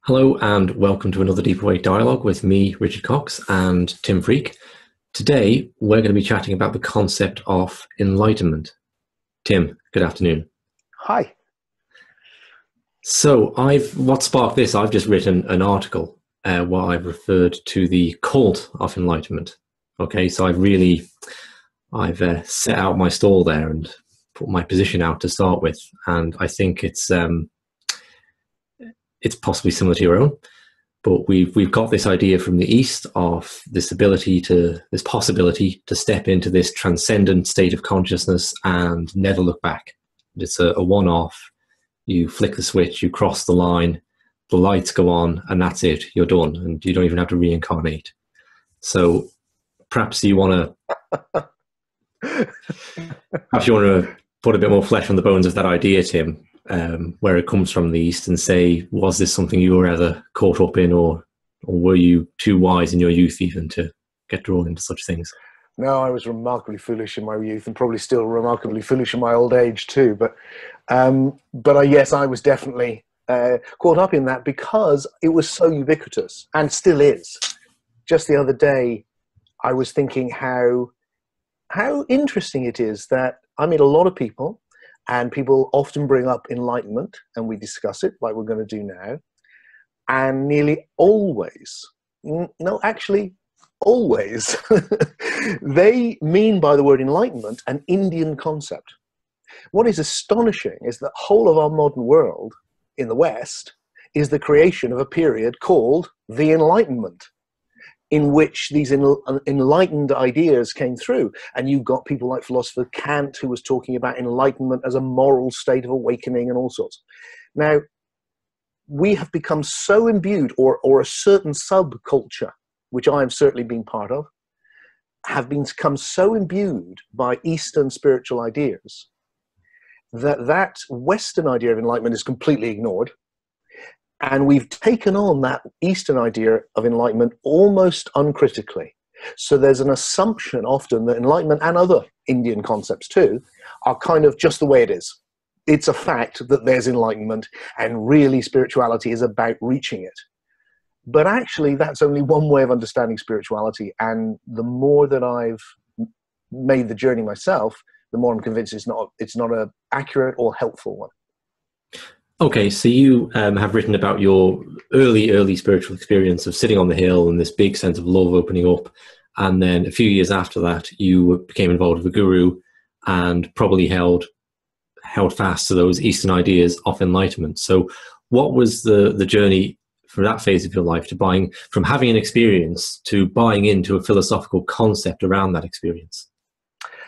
Hello and welcome to another Deep Awake Dialogue with me, Richard Cox, and Tim Freke. Today, we're going to be chatting about the concept of enlightenment. Tim, good afternoon. Hi. So, what sparked this? I've just written an article where I've referred to the cult of enlightenment. Okay, so I've set out my stall there and put my position out to start with, and I think it's possibly similar to your own, but we've got this idea from the East of this possibility to step into this transcendent state of consciousness and never look back. It's a one-off. You flick the switch, you cross the line, the lights go on, and that's it. You're done, and you don't even have to reincarnate. So perhaps you want to put a bit more flesh on the bones of that idea, Tim. Where it comes from the East, and say, was this something you were ever caught up in, or were you too wise in your youth even to get drawn into such things? No, I was remarkably foolish in my youth, and probably still remarkably foolish in my old age too. But yes, I was definitely caught up in that because it was so ubiquitous and still is. Just the other day, I was thinking how interesting it is that I meet a lot of people. And people often bring up enlightenment, and we discuss it like we're going to do now. And nearly always, always, they mean by the word enlightenment an Indian concept. What is astonishing is that the whole of our modern world in the West is the creation of a period called the Enlightenment, in which these enlightened ideas came through. And you've got people like philosopher Kant, who was talking about enlightenment as a moral state of awakening and all sorts. Now, we have become so imbued, or a certain subculture, which I have certainly been part of, have become so imbued by Eastern spiritual ideas that Western idea of enlightenment is completely ignored. And we've taken on that Eastern idea of enlightenment almost uncritically. So there's an assumption often that enlightenment, and other Indian concepts too, are kind of just the way it is. It's a fact that there's enlightenment, and really spirituality is about reaching it. But actually, that's only one way of understanding spirituality. And the more that I've made the journey myself, the more I'm convinced it's not an accurate or helpful one. Okay, so you have written about your early spiritual experience of sitting on the hill and this big sense of love opening up. And then a few years after that, you became involved with a guru and probably held fast to those Eastern ideas of enlightenment. So what was the journey from that phase of your life to from having an experience to buying into a philosophical concept around that experience?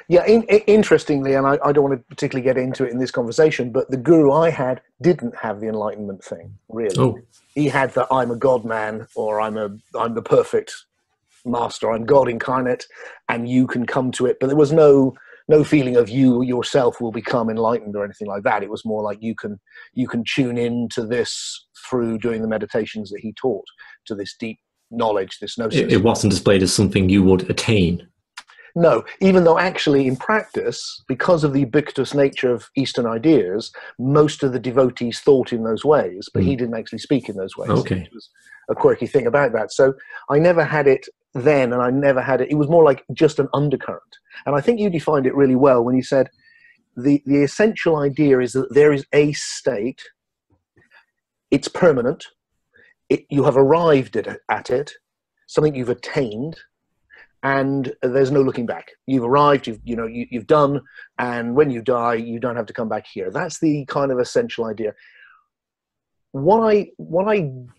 Yeah, interestingly, and I don't want to particularly get into it in this conversation, but the guru I had didn't have the enlightenment thing, really. Oh. He had the I'm a God man, or I'm the perfect master, I'm God incarnate, and you can come to it. But there was no feeling of you yourself will become enlightened or anything like that. It was more like you can tune into this through doing the meditations that he taught, to this deep knowledge, this gnosis. It wasn't displayed as something you would attain. No, even though actually in practice, because of the ubiquitous nature of Eastern ideas, most of the devotees thought in those ways, but he didn't actually speak in those ways. Okay. Which was a quirky thing about that. So I never had it then, and I never had it. It was more like just an undercurrent. And I think you defined it really well when you said the essential idea is that there is a state, it's permanent, you have arrived at it, something you've attained, and there's no looking back. You've arrived, you've done, and when you die, you don't have to come back here. That's the kind of essential idea. What I don't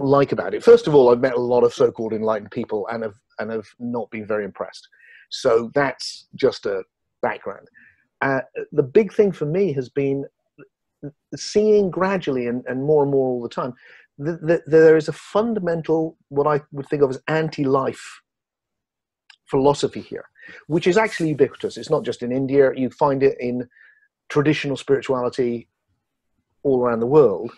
like about it, first of all, I've met a lot of so-called enlightened people and have not been very impressed. So that's just a background. The big thing for me has been seeing gradually and more and more all the time there is a fundamental, what I would think of as anti-life philosophy here, which is actually ubiquitous. It's not just in India. You find it in traditional spirituality all around the world.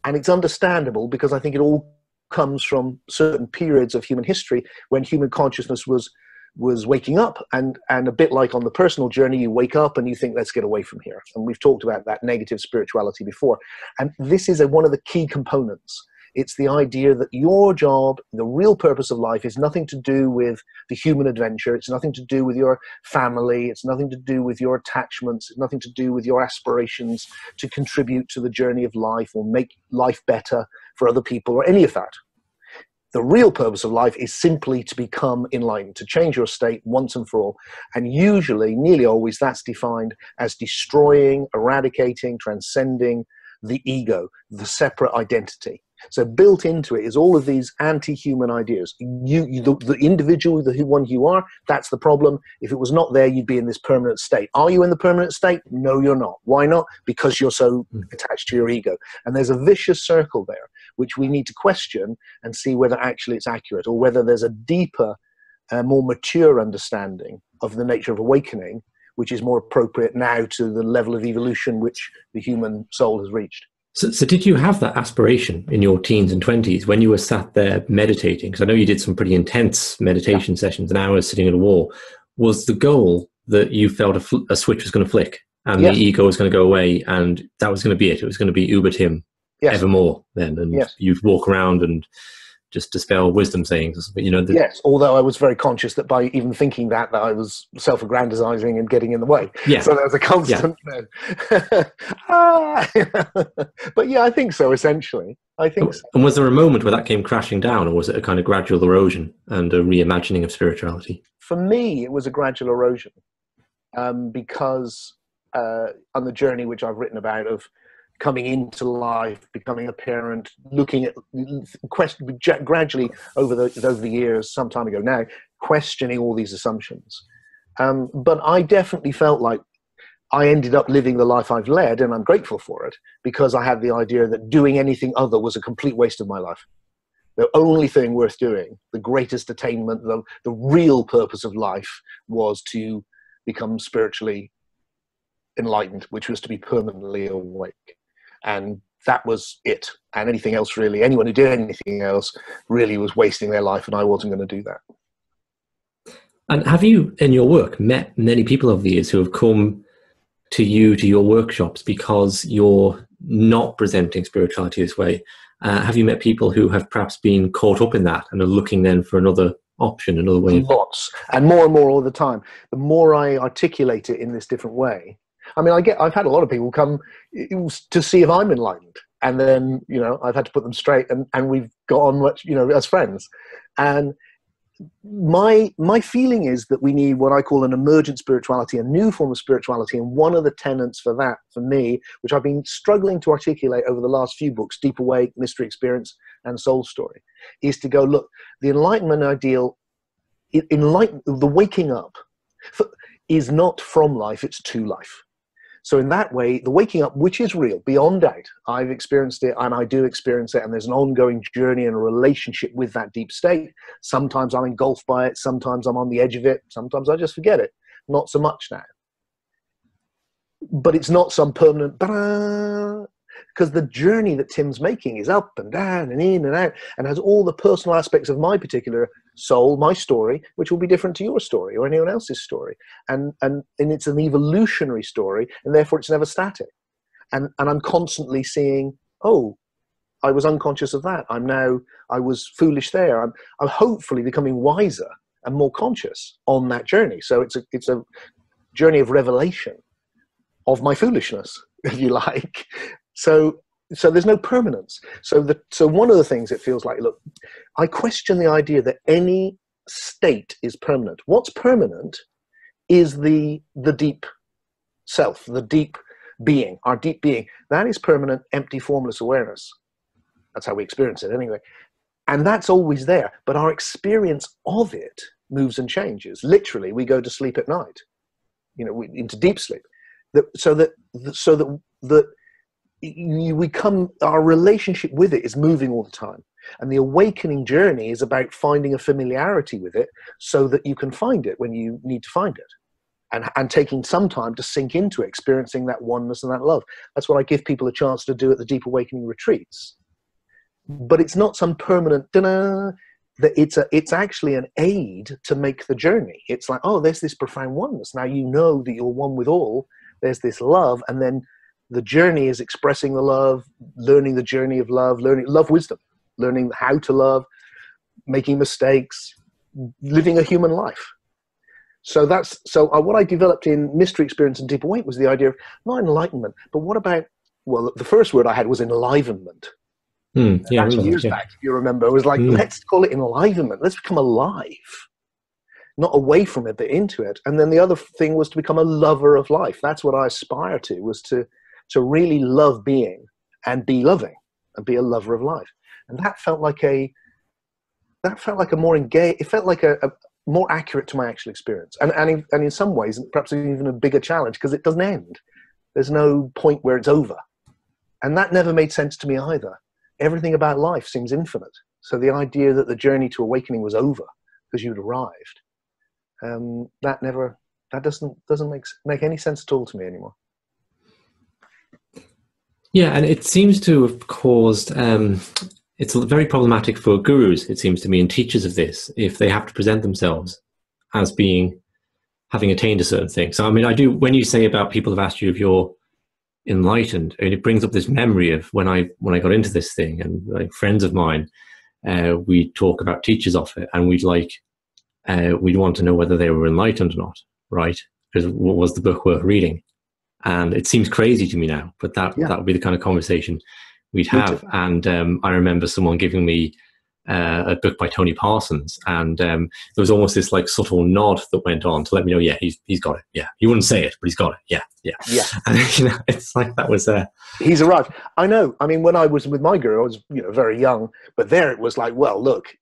And it's understandable because I think it all comes from certain periods of human history when human consciousness was was waking up, and a bit like on the personal journey, you wake up and you think, let's get away from here. And we've talked about that negative spirituality before. And this is one of the key components. It's the idea that your job, the real purpose of life, is nothing to do with the human adventure. It's nothing to do with your family. It's nothing to do with your attachments. It's nothing to do with your aspirations to contribute to the journey of life or make life better for other people or any of that. The real purpose of life is simply to become enlightened, to change your state once and for all. And usually, nearly always, that's defined as destroying, eradicating, transcending the ego, the separate identity. So built into it is all of these anti-human ideas. The individual, the one you are, that's the problem. If it was not there, you'd be in this permanent state. Are you in the permanent state? No, you're not. Why not? Because you're so attached to your ego. And there's a vicious circle there, which we need to question and see whether actually it's accurate, or whether there's a deeper, more mature understanding of the nature of awakening, which is more appropriate now to the level of evolution which the human soul has reached. So did you have that aspiration in your teens and 20s when you were sat there meditating? Because I know you did some pretty intense meditation sessions and hours sitting at a wall. Was the goal that you felt a switch was going to flick and the ego was going to go away and that was going to be it? It was going to be Uber Tim evermore then, and you'd walk around and just dispel wisdom sayings, you know? Yes, although I was very conscious that by even thinking that I was self-aggrandizing and getting in the way. Yeah. So there was a constant... But yeah, I think so, essentially. I think so. And was there a moment where that came crashing down, or was it a kind of gradual erosion and a reimagining of spirituality? For me, it was a gradual erosion because on the journey which I've written about of coming into life, becoming a parent, looking at gradually over the years, some time ago now, questioning all these assumptions. But I definitely felt like I ended up living the life I've led, and I'm grateful for it, because I had the idea that doing anything other was a complete waste of my life. The only thing worth doing, the greatest attainment, the real purpose of life, was to become spiritually enlightened, which was to be permanently awake. And that was it. And anything else, really, anyone who did anything else really was wasting their life, and I wasn't going to do that. And have you, in your work, met many people over the years who have come to your workshops because you're not presenting spirituality this way? Have you met people who have perhaps been caught up in that and are looking then for another option, another way? Lots, and more all the time. The more I articulate it in this different way, I mean, I've had a lot of people come to see if I'm enlightened, and then, you know, I've had to put them straight, and we've got on much, you know, as friends. And my feeling is that we need what I call an emergent spirituality, a new form of spirituality. And one of the tenets for that, for me, which I've been struggling to articulate over the last few books, Deep Awake, Mystery Experience, and Soul Story, is to go, look, the enlightenment ideal, the waking up is not from life, it's to life. So in that way, the waking up, which is real, beyond doubt, I've experienced it and I do experience it, and there's an ongoing journey and a relationship with that deep state. Sometimes I'm engulfed by it, sometimes I'm on the edge of it, sometimes I just forget it. Not so much now. But it's not some permanent, because the journey that Tim's making is up and down and in and out, and has all the personal aspects of my particular soul, my story, which will be different to your story or anyone else's story. And it's an evolutionary story, and therefore it's never static. And I'm constantly seeing, oh, I was unconscious of that. I was foolish there. I'm hopefully becoming wiser and more conscious on that journey. So it's a journey of revelation of my foolishness, if you like. So there's no permanence. So one of the things it feels like, look, I question the idea that any state is permanent. What's permanent is the deep self, the deep being, our deep being. That is permanent, empty, formless awareness. That's how we experience it anyway. And that's always there. But our experience of it moves and changes. Literally, we go to sleep at night, you know, into deep sleep. So that our relationship with it is moving all the time. And the awakening journey is about finding a familiarity with it so that you can find it when you need to find it. And taking some time to sink into it, experiencing that oneness and that love. That's what I give people a chance to do at the Deep Awakening retreats. But it's not some permanent, that it's actually an aid to make the journey. It's like, oh, there's this profound oneness. Now you know that you're one with all. There's this love, and then the journey is expressing the love, learning the journey of love, learning love wisdom, learning how to love, making mistakes, living a human life. So what I developed in mystery experience and deep awake was the idea of not enlightenment, but what about, well, the first word I had was enlivenment. Yeah, That's years back, if you remember. It was like, let's call it enlivenment. Let's become alive, not away from it, but into it. And then the other thing was to become a lover of life. That's what I aspire to, was to really love being and be loving and be a lover of life. And that felt like a more engaged, it felt like a more accurate to my actual experience. And in some ways, perhaps even a bigger challenge, because it doesn't end. There's no point where it's over. And that never made sense to me either. Everything about life seems infinite. So the idea that the journey to awakening was over because you'd arrived, that doesn't make any sense at all to me anymore. Yeah, and it seems to have caused, it's very problematic for gurus, it seems to me, and teachers of this, if they have to present themselves as having attained a certain thing. So, I mean, when you say about people have asked you if you're enlightened, and it brings up this memory of when I got into this thing, and like friends of mine, we talk about teachers of it, and we'd want to know whether they were enlightened or not, right? Because what was the book worth reading? And it seems crazy to me now, but that would be the kind of conversation we'd have. And I remember someone giving me a book by Tony Parsons, and there was almost this like subtle nod that went on to let me know, yeah, he's got it. Yeah, he wouldn't say it, but he's got it. Yeah. And it's like that was he's arrived. I know. I mean, when I was with my guru, I was very young, but there it was like, well, look,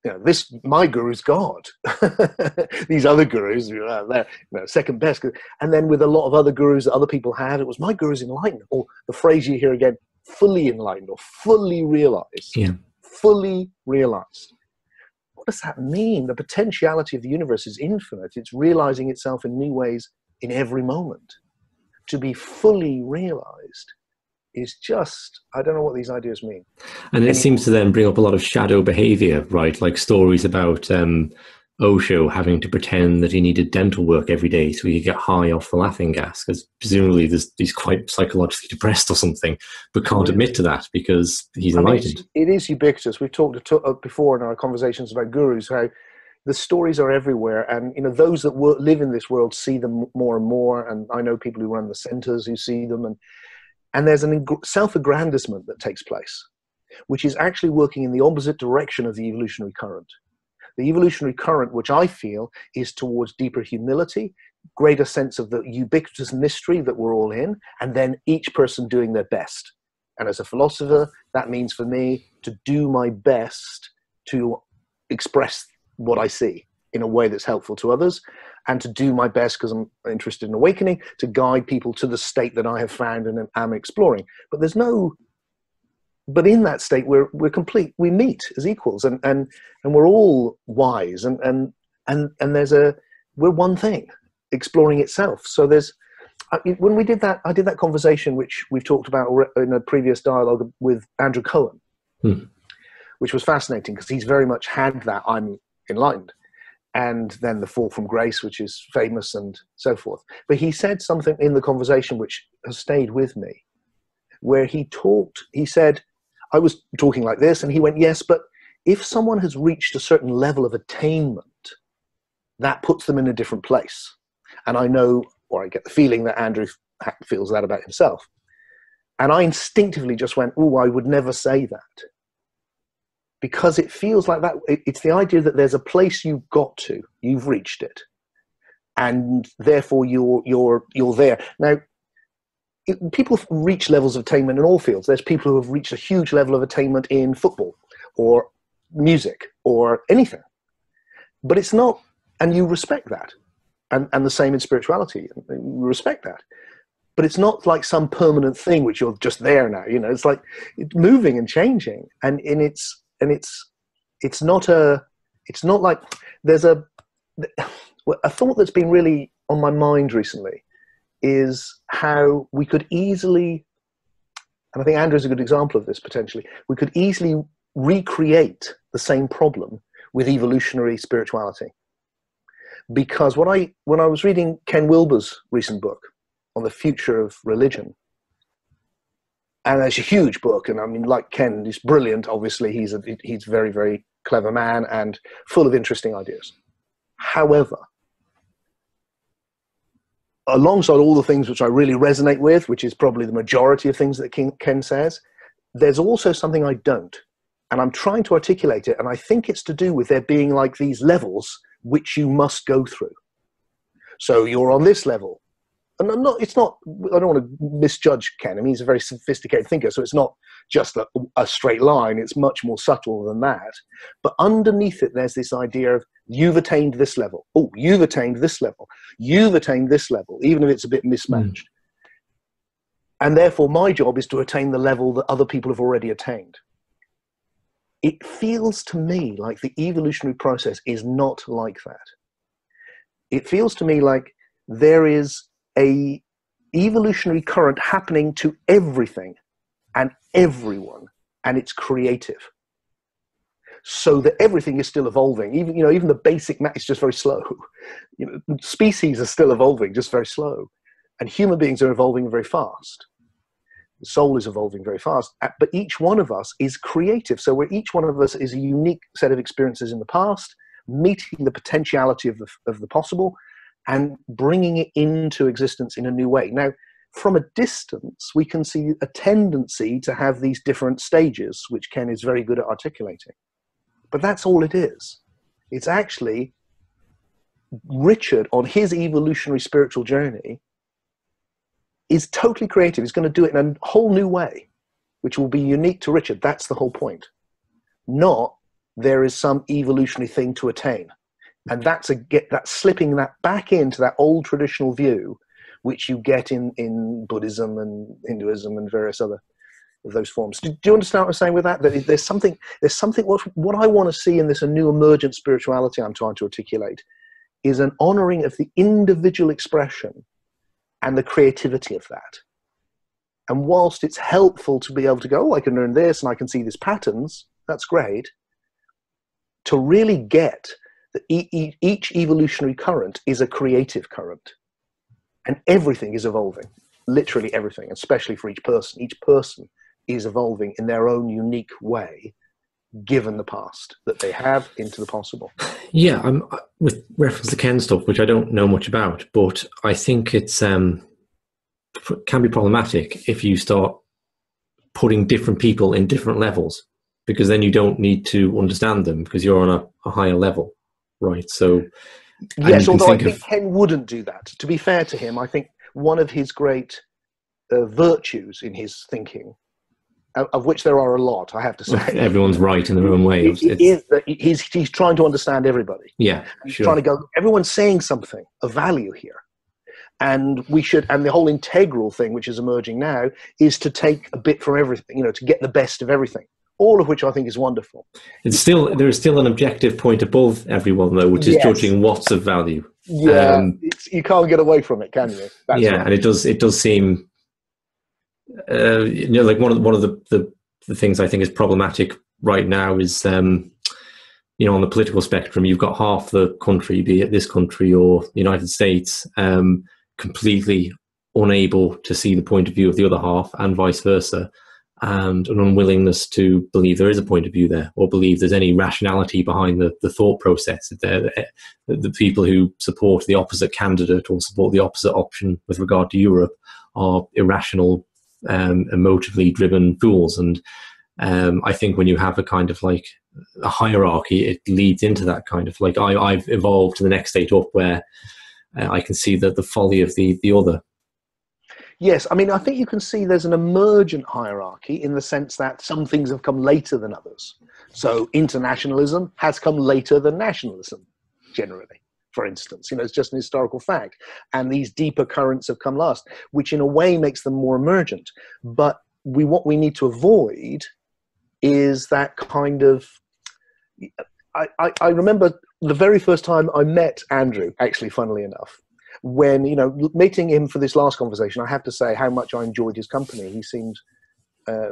my guru's God. These other gurus, they're second best. And then with a lot of other gurus that other people had, it was my guru's enlightened, or the phrase you hear again, fully enlightened or fully realized. Yeah. Fully realized. What does that mean? The potentiality of the universe is infinite. It's realizing itself in new ways in every moment. To be fully realized is just, I don't know what these ideas mean. And it seems to then bring up a lot of shadow behavior, right? Like stories about Osho having to pretend that he needed dental work every day so he could get high off the laughing gas, because presumably he's quite psychologically depressed or something, but can't admit to that because he's enlightened. It is ubiquitous. We've talked before in our conversations about gurus how the stories are everywhere, and those that live in this world see them more and more. And I know people who run the centers who see them, and there's an self-aggrandizement that takes place, which is actually working in the opposite direction of the evolutionary current. The evolutionary current, which I feel, is towards deeper humility, greater sense of the ubiquitous mystery that we're all in, and then each person doing their best. And as a philosopher, that means for me to do my best to express what I see in a way that's helpful to others, and to do my best, because I'm interested in awakening, to guide people to the state that I have found and am exploring. But in that state, we're complete. We meet as equals, and we're all wise, and we're one thing, exploring itself. So when we did that, I did that conversation which we've talked about in a previous dialogue with Andrew Cohen, which was fascinating because he's very much had that I'm enlightened, and then the fall from grace, which is famous and so forth. But he said something in the conversation which has stayed with me, where he said, I was talking like this, and he went, yes, but if someone has reached a certain level of attainment, that puts them in a different place. And I know, or I get the feeling that Andrew feels that about himself. And I instinctively just went, oh, I would never say that. Because it feels like that. It's the idea that there's a place you've got to, you've reached it, and therefore you're there. Now, people reach levels of attainment in all fields. There's people who have reached a huge level of attainment in football or music or anything. But it's not, and you respect that. And the same in spirituality. You respect that. But it's not like some permanent thing which you're just there now. It's like it's moving and changing. And it's not like there's a thought that's been really on my mind recently is how we could easily, and I think Andrew's a good example of this potentially, we could easily recreate the same problem with evolutionary spirituality. Because when I was reading Ken Wilber's recent book on the future of religion, and it's a huge book, and I mean, like Ken, he's brilliant. Obviously, he's a very, very clever man and full of interesting ideas. However, alongside all the things which I really resonate with, which is probably the majority of things that Ken says, there's also something I don't. And I'm trying to articulate it, and I think it's to do with there being like these levels which you must go through. So you're on this level. And I don't want to misjudge Ken. I mean, he's a very sophisticated thinker, so it's not just a straight line. It's much more subtle than that. But underneath it, there's this idea of you've attained this level. Oh, you've attained this level. You've attained this level, even if it's a bit mismatched. And therefore, my job is to attain the level that other people have already attained. It feels to me like the evolutionary process is not like that. It feels to me like there is a evolutionary current happening to everything and everyone, and it's creative. So that everything is still evolving. Even the basic math is just very slow. Species are still evolving, just very slow. And human beings are evolving very fast. The soul is evolving very fast. But each one of us is creative. So where each one of us is a unique set of experiences in the past, meeting the potentiality of the possible, and bringing it into existence in a new way. Now, from a distance, we can see a tendency to have these different stages, which Ken is very good at articulating. But that's all it is. It's actually Richard, on his evolutionary spiritual journey, is totally creative. He's going to do it in a whole new way, which will be unique to Richard. That's the whole point. Not there is some evolutionary thing to attain. And that's slipping that back into that old traditional view, which you get in Buddhism and Hinduism and various other of those forms. Do you understand what I'm saying with that? That there's something. What I want to see in this a new emergent spirituality I'm trying to articulate is an honoring of the individual expression and the creativity of that. And whilst it's helpful to be able to go, oh, I can learn this and I can see these patterns, that's great. To really get each evolutionary current is a creative current, and everything is evolving, literally everything, especially for each person. Each person is evolving in their own unique way, given the past that they have into the possible. Yeah, with reference to Ken stuff, which I don't know much about, but I think it's can be problematic if you start putting different people in different levels, because then you don't need to understand them because you're on a higher level. Right, so yes, although I think Ken wouldn't do that. To be fair to him, I think one of his great virtues in his thinking, of which there are a lot, I have to say. Everyone's right in their own way. Is that he's trying to understand everybody. Yeah, he's trying to go. Everyone's saying something of value here, and we should. And the whole integral thing, which is emerging now, is to take a bit from everything. To get the best of everything. All of which I think is wonderful. There's still an objective point above everyone, though, which is judging what's of value. Yeah, you can't get away from it, can you? That's right. And it does seem, like one of the things I think is problematic right now is, on the political spectrum, you've got half the country, be it this country or the United States, completely unable to see the point of view of the other half, and vice versa. And an unwillingness to believe there is a point of view there, or believe there's any rationality behind the thought process. The people who support the opposite candidate or support the opposite option with regard to Europe are irrational, emotively driven fools. And I think when you have a kind of like a hierarchy, it leads into that kind of like I've evolved to the next state up where I can see the folly of the other. Yes, I mean, I think you can see there's an emergent hierarchy in the sense that some things have come later than others. So internationalism has come later than nationalism, generally, for instance. It's just an historical fact. And these deeper currents have come last, which in a way makes them more emergent. But what we need to avoid is that kind of... I remember the very first time I met Andrew, actually, funnily enough, when, meeting him for this last conversation, I have to say how much I enjoyed his company. He seemed I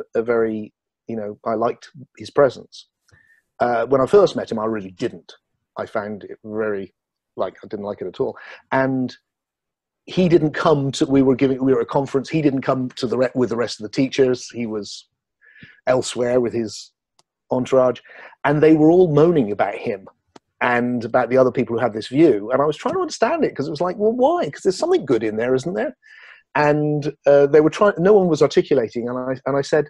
liked his presence. When I first met him, I really didn't. I found it very, I didn't like it at all. And he didn't come to, we were at a conference, he didn't come to with the rest of the teachers. He was elsewhere with his entourage, and they were all moaning about him and about the other people who had this view. And I was trying to understand it, because it was like, well, why? Because there's something good in there, isn't there? And they were trying, no one was articulating. And I said,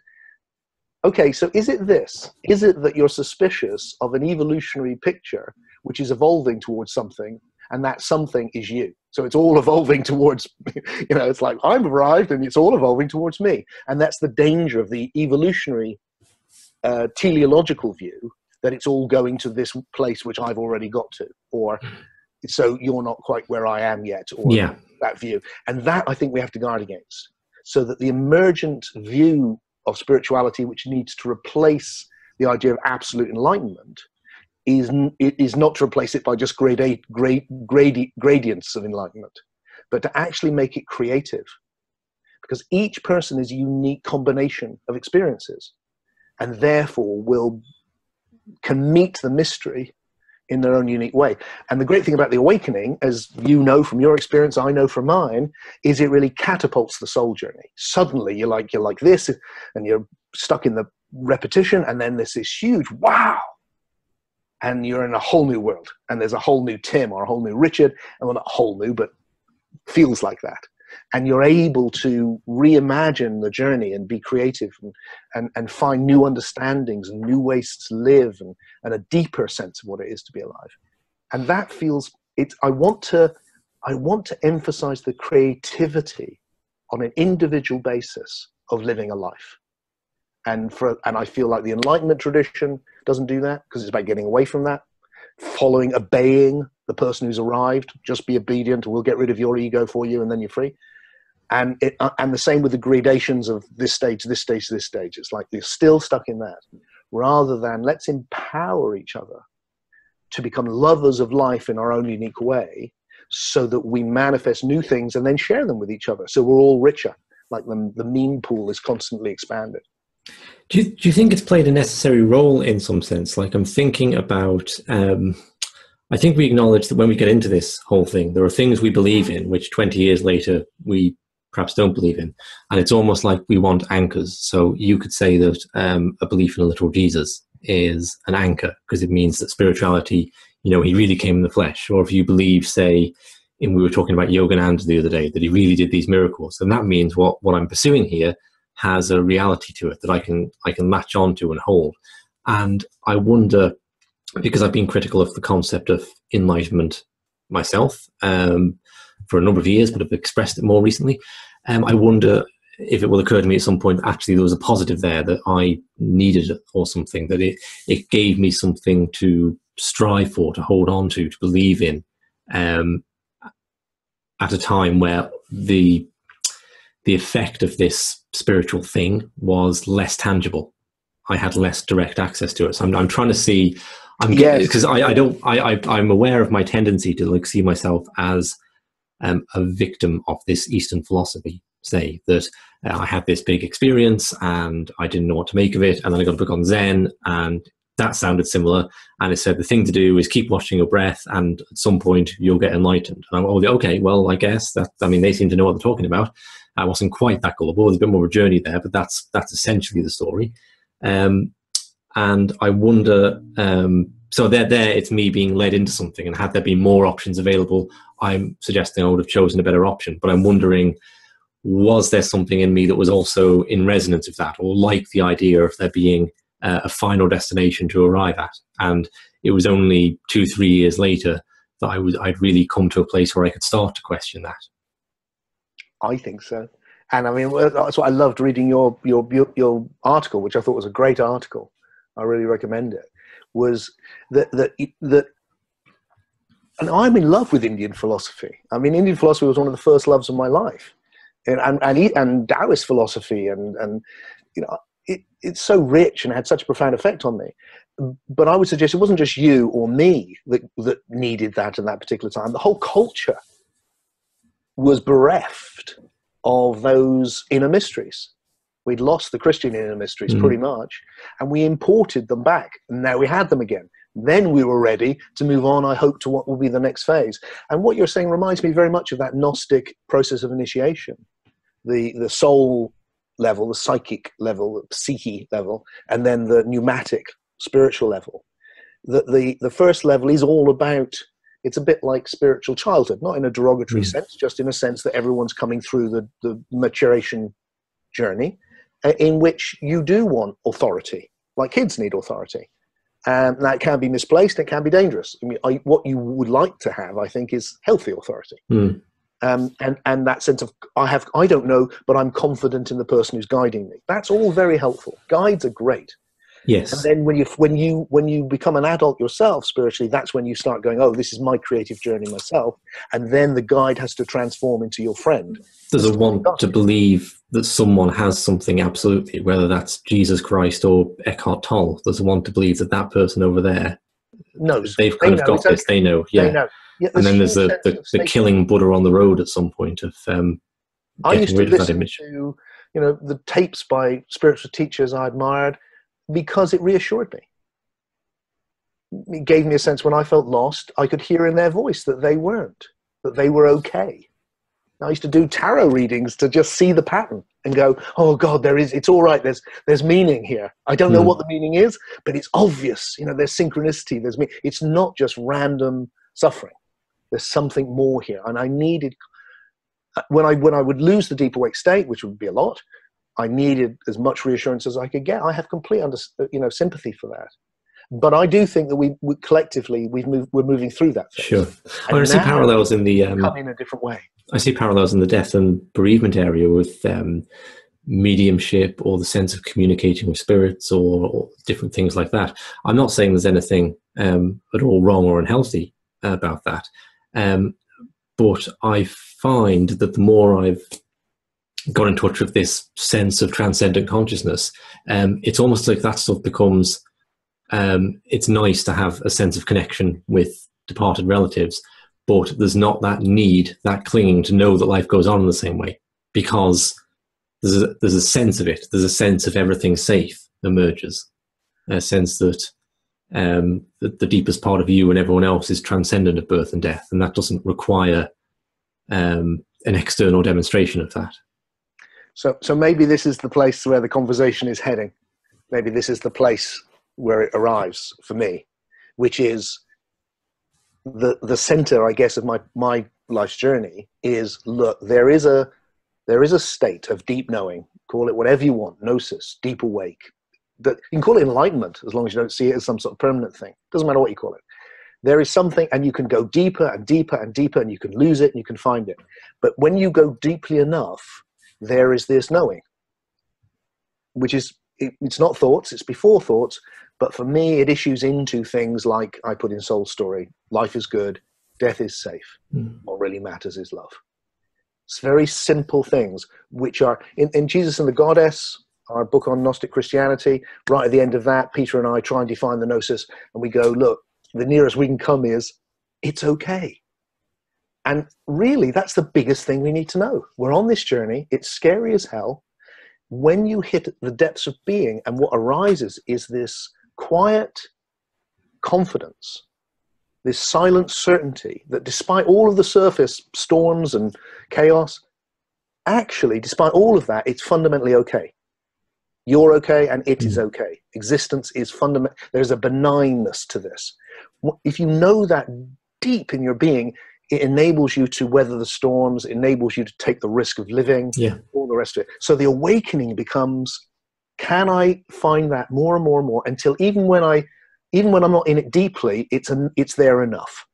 okay, so is it this? Is it that you're suspicious of an evolutionary picture which is evolving towards something, and that something is you? So it's all evolving towards, it's like, I've arrived and it's all evolving towards me. And that's the danger of the evolutionary teleological view, that it's all going to this place which I've already got to, or so you're not quite where I am yet, or that view. And that, I think, we have to guard against, so that the emergent view of spirituality, which needs to replace the idea of absolute enlightenment, is not to replace it by just gradients of enlightenment, but to actually make it creative, because each person is a unique combination of experiences, and therefore can meet the mystery in their own unique way. And the great thing about the awakening, as you know from your experience, I know from mine, is it really catapults the soul journey. Suddenly you're like this, and you're stuck in the repetition, and then there's this huge wow, and you're in a whole new world, and there's a whole new Tim or a whole new Richard, and well, not whole new, but feels like that. And you're able to reimagine the journey and be creative, and find new understandings and new ways to live, and a deeper sense of what it is to be alive. And that feels, I want to emphasize the creativity on an individual basis of living a life. And I feel like the Enlightenment tradition doesn't do that, because it's about getting away from that, obeying the person who's arrived. Just be obedient, and we'll get rid of your ego for you, and then you're free. And the same with the gradations of this stage, this stage, this stage. It's like you're still stuck in that, rather than let's empower each other to become lovers of life in our own unique way, so that we manifest new things and then share them with each other. So we're all richer, like the meme pool is constantly expanded. Do you think it's played a necessary role in some sense? Like, I'm thinking about, I think we acknowledge that when we get into this whole thing, there are things we believe in, which 20 years later we perhaps don't believe in. And it's almost like we want anchors. So you could say that a belief in a literal Jesus is an anchor, because it means that spirituality, he really came in the flesh. Or if you believe, say, we were talking about Yogananda the other day, that he really did these miracles, then that means what I'm pursuing here has a reality to it that I can latch onto and hold. And I wonder, because I've been critical of the concept of enlightenment myself for a number of years, but I've expressed it more recently, I wonder if it will occur to me at some point, actually there was a positive there that I needed, or something, that it gave me something to strive for, to hold on to believe in, at a time where the effect of this spiritual thing was less tangible. I had less direct access to it. So I'm trying to see, because I'm aware of my tendency to see myself as a victim of this Eastern philosophy. Say that I had this big experience and I didn't know what to make of it, and then I got a book on Zen, and that sounded similar, and it said the thing to do is keep watching your breath, and at some point you'll get enlightened. And I'm okay, well, I guess that, they seem to know what they're talking about. I wasn't quite that gullible. There's a bit more of a journey there, but that's essentially the story. And I wonder, so there it's me being led into something, and had there been more options available, I'm suggesting I would have chosen a better option. But I'm wondering, was there something in me that was also in resonance with that, or like the idea of there being a final destination to arrive at? And it was only 2-3 years later that I'd really come to a place where I could start to question that. I think so. And I mean, that's what I loved reading your article, which I thought was a great article. I really recommend it. Was that and I'm in love with Indian philosophy. I mean, Indian philosophy was one of the first loves of my life, and Taoist philosophy, and it's so rich and had such a profound effect on me. But I would suggest it wasn't just you or me that needed that in that particular time. The whole culture was bereft of those inner mysteries. We'd lost the Christian inner mysteries pretty much, and we imported them back. And now we had them again. Then we were ready to move on, I hope, to what will be the next phase. And what you're saying reminds me very much of that Gnostic process of initiation. The soul level, the psychic level, the psyche level, and then the pneumatic spiritual level. The first level is all about, it's a bit like spiritual childhood, not in a derogatory sense, just in a sense that everyone's coming through the maturation journey, in which you do want authority, like kids need authority. And that can be misplaced, it can be dangerous. I mean, what you would like to have, I think, is healthy authority. And that sense of, I don't know, but I'm confident in the person who's guiding me. That's all very helpful. Guides are great. Yes. And then when you become an adult yourself spiritually, that's when you start going, oh, this is my creative journey myself. And then the guide has to transform into your friend. There's a want to believe that someone has something absolutely, whether that's Jesus Christ or Eckhart Tolle. There's a want to believe that that person over there knows. They've kind of got this. Okay. They know. Yeah. They know. Yeah, and then there's the killing Buddha on the road at some point of I used to rid of that listen image. to the tapes by spiritual teachers I admired because it reassured me. It gave me a sense when I felt lost, I could hear in their voice that they weren't, that they were okay. I used to do tarot readings to just see the pattern and go, oh God, it's all right. There's meaning here. I don't know what the meaning is, but it's obvious. There's synchronicity. It's not just random suffering. There's something more here. And I needed, when I would lose the deep awake state, which would be a lot, I needed as much reassurance as I could get. I have complete sympathy for that. But I do think that we collectively we're moving through that phase. Sure. I see parallels in the come in a different way. I see parallels in the death and bereavement area with mediumship or the sense of communicating with spirits or different things like that. I'm not saying there's anything at all wrong or unhealthy about that, but I find that the more I've got in touch with this sense of transcendent consciousness, it's almost like that stuff becomes. It's nice to have a sense of connection with departed relatives, but there's not that need, that clinging to know that life goes on in the same way, because there's a sense of it. There's a sense of everything safe emerges, a sense that the deepest part of you and everyone else is transcendent of birth and death, and that doesn't require an external demonstration of that. So maybe this is the place where the conversation is heading. Maybe this is the place where it arrives for me, which is the center, I guess, of my life's journey is, look, there is a state of deep knowing, call it whatever you want, gnosis, deep awake, that you can call it enlightenment as long as you don't see it as some sort of permanent thing. Doesn't matter what you call it. There is something, and you can go deeper and deeper and deeper, and you can lose it and you can find it. But when you go deeply enough, there is this knowing, which is, it's not thoughts, it's before thoughts. But for me, it issues into things like I put in Soul Story, life is good, death is safe. What really matters is love. It's very simple things, which are, in Jesus and the Goddess, our book on Gnostic Christianity, right at the end of that, Peter and I try and define the gnosis, and we go, look, the nearest we can come is, it's okay. And really, that's the biggest thing we need to know. We're on this journey, it's scary as hell. When you hit the depths of being, and what arises is this quiet confidence, this silent certainty that despite all of the surface storms and chaos, actually, despite all of that, it's fundamentally okay. You're okay and it is okay. Existence is fundamental. There's a benignness to this. If you know that deep in your being, it enables you to weather the storms, enables you to take the risk of living, all the rest of it. So the awakening becomes, can I find that more and more and more until even when I'm not in it deeply, it's there enough.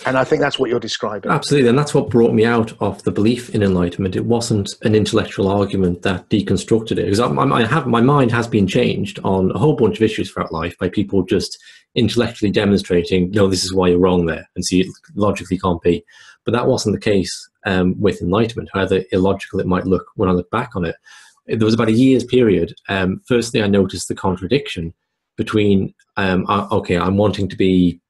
And I think that's what you're describing. Absolutely, and that's what brought me out of the belief in enlightenment. It wasn't an intellectual argument that deconstructed it, because my mind has been changed on a whole bunch of issues throughout life by people just intellectually demonstrating, no, this is why you're wrong there, and see, it logically can't be. But that wasn't the case with enlightenment, however illogical it might look when I look back on it. There was about a year's period. Firstly, I noticed the contradiction between, okay, I'm wanting to be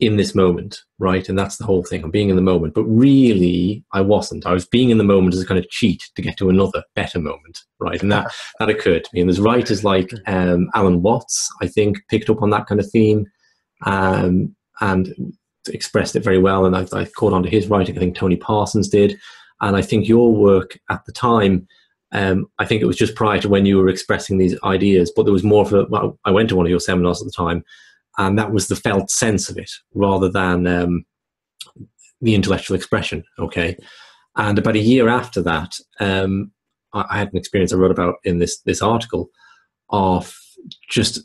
in this moment, right? And that's the whole thing. I'm being in the moment, but really I wasn't. I was being in the moment as a kind of cheat to get to another better moment, right? And that occurred to me. And there's writers like Alan Watts, I think, picked up on that kind of theme and expressed it very well. And I caught on to his writing. I think Tony Parsons did. And I think your work at the time, I think it was just prior to when you were expressing these ideas, but there was more of a, well, I went to one of your seminars at the time, and that was the felt sense of it rather than the intellectual expression, okay? And about a year after that, I had an experience I wrote about in this article of just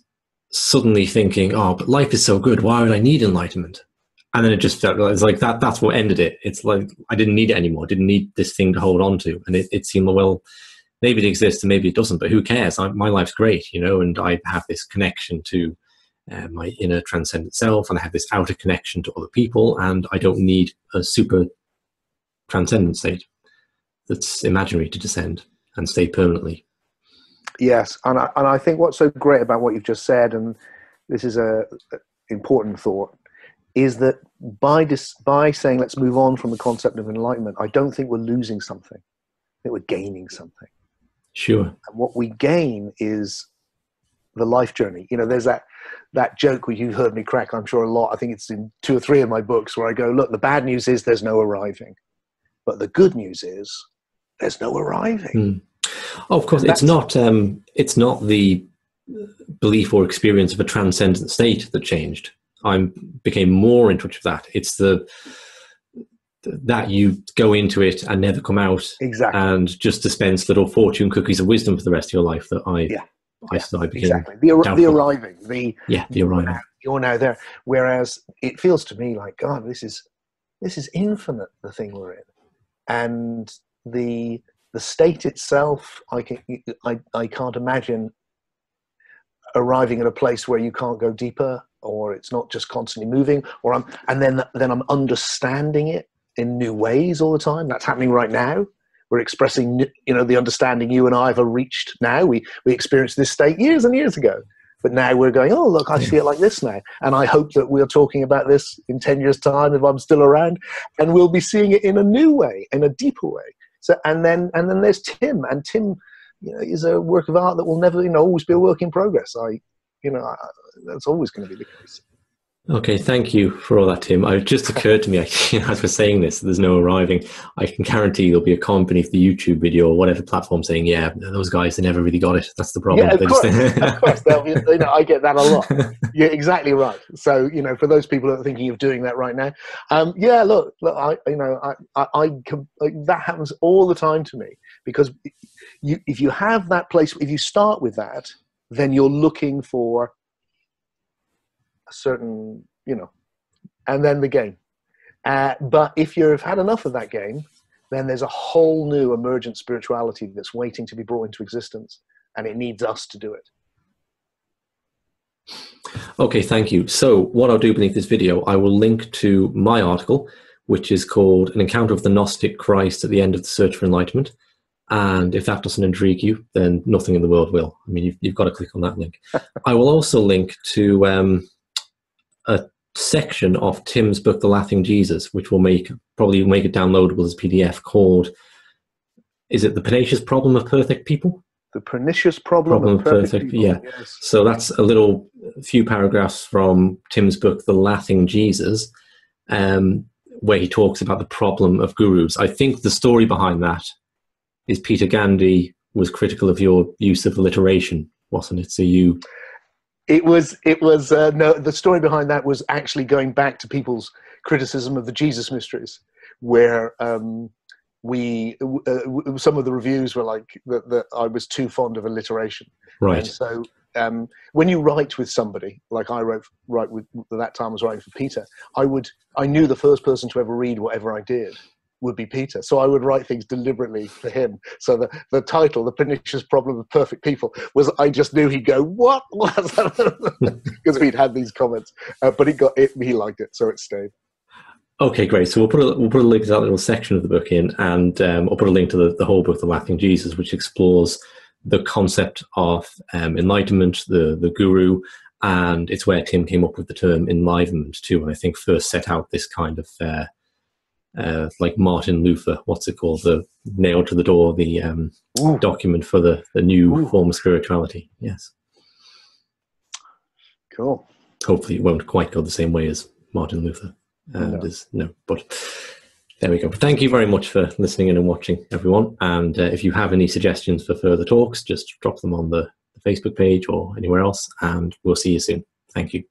suddenly thinking, oh, but life is so good, why would I need enlightenment? And then it just felt, it's like that's what ended it. It's like I didn't need it anymore. I didn't need this thing to hold on to. And it seemed, well, maybe it exists and maybe it doesn't, but who cares? My life's great, you know, and I have this connection to my inner transcendent self, and I have this outer connection to other people, and I don't need a super transcendent state that's imaginary to descend and stay permanently. Yes, and I think what's so great about what you've just said, and this is a important thought, is that by saying let's move on from the concept of enlightenment, I don't think we're losing something. I think we're gaining something. Sure. And what we gain is the life journey. You know, there's that joke where you've heard me crack, I'm sure, a lot. I think it's in 2 or 3 of my books where I go, look, the bad news is there's no arriving. But the good news is there's no arriving. Oh, of course, it's not the belief or experience of a transcendent state that changed. I became more in touch with that. It's that you go into it and never come out, exactly, and just dispense little fortune cookies of wisdom for the rest of your life. That I became exactly the arriving, the arriving. You're now there. Whereas it feels to me like, God, this is infinite. The thing we're in, and the state itself, I can't imagine arriving at a place where you can't go deeper, or it's not just constantly moving, or then I'm understanding it in new ways all the time. That's happening right now. We're expressing, you know, the understanding you and I have reached now. We experienced this state years and years ago, but now we're going, oh, look, I see it like this now. And I hope that we're talking about this in 10 years' time, if I'm still around, and we'll be seeing it in a new way, in a deeper way. So, and then there's Tim, and Tim, you know, is a work of art that will never, you know, always be a work in progress. That's always going to be the case. Okay, thank you for all that, Tim. It just occurred to me, as we're saying this, there's no arriving. I can guarantee there'll be a comment beneath the YouTube video or whatever platform saying, yeah, those guys, they never really got it. That's the problem. Yeah, of course. You know, I get that a lot. You're exactly right. So, you know, for those people that are thinking of doing that right now, look, that happens all the time to me, because if you have that place, if you start with that, then you're looking for a certain, you know, and then the game. But if you've had enough of that game, then there's a whole new emergent spirituality that's waiting to be brought into existence, and it needs us to do it. Okay, thank you. So what I'll do beneath this video, I will link to my article, which is called An Encounter of the Gnostic Christ at the End of the Search for Enlightenment. And if that doesn't intrigue you, then nothing in the world will. I mean, you've got to click on that link. I will also link to a section of Tim's book, The Laughing Jesus, which will probably make it downloadable as a PDF, called, is it The Pernicious Problem of Perfect People? The Pernicious Problem of Perfect People. Yeah. Yes. So that's a few paragraphs from Tim's book, The Laughing Jesus, where he talks about the problem of gurus. I think the story behind that is Peter Gandhi was critical of your use of alliteration, wasn't it? So you... It was no, the story behind that was actually going back to people's criticism of the Jesus mysteries, where some of the reviews were like that I was too fond of alliteration. Right. And so when you write with somebody, like I wrote with, at that time I was writing for Peter, I knew the first person to ever read whatever I did would be Peter. So I would write things deliberately for him. So the title, The Pernicious Problem of Perfect People, was, I just knew he'd go, what? Because we'd had these comments. But he liked it, so it stayed. Okay, great. So we'll put a link to that little section of the book in, and I'll put a link to the whole book, The Laughing Jesus, which explores the concept of enlightenment, the guru, And it's where Tim came up with the term enlightenment too, and I think first set out this kind of like Martin Luther, what's it called, the nail to the door, the document for the new form of spirituality. Yes. Cool. Hopefully it won't quite go the same way as Martin Luther. But there we go. Thank you very much for listening in and watching, everyone. And if you have any suggestions for further talks, just drop them on the Facebook page or anywhere else, and we'll see you soon. Thank you.